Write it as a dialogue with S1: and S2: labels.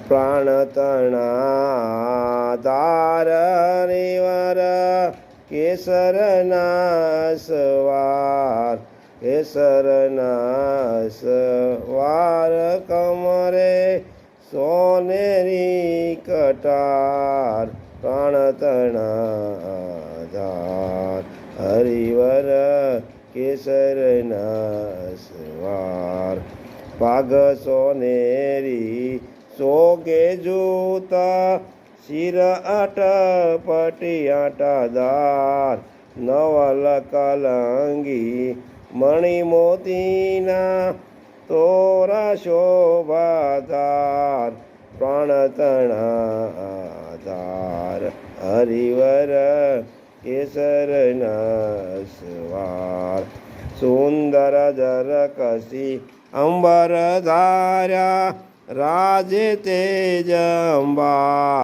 S1: પ્રાણતણાધાર હરિવર કેસરના સવાર કેસરના સવાર કમરે સોનેરી કટાર પ્રાણતણાધાર હરિવર કેસરના સવાર પાઘ સોનેરી સોગે જૂતા શિર અટપટી આટાદાર નવલ કલંગી મણિ મોતીના તોરા શોભાધાર પ્રાણતણાધાર હરિવર કેસરના સવાર સુંદર જરકસી અંબર ધાર્યા રાજે તેજ અંબા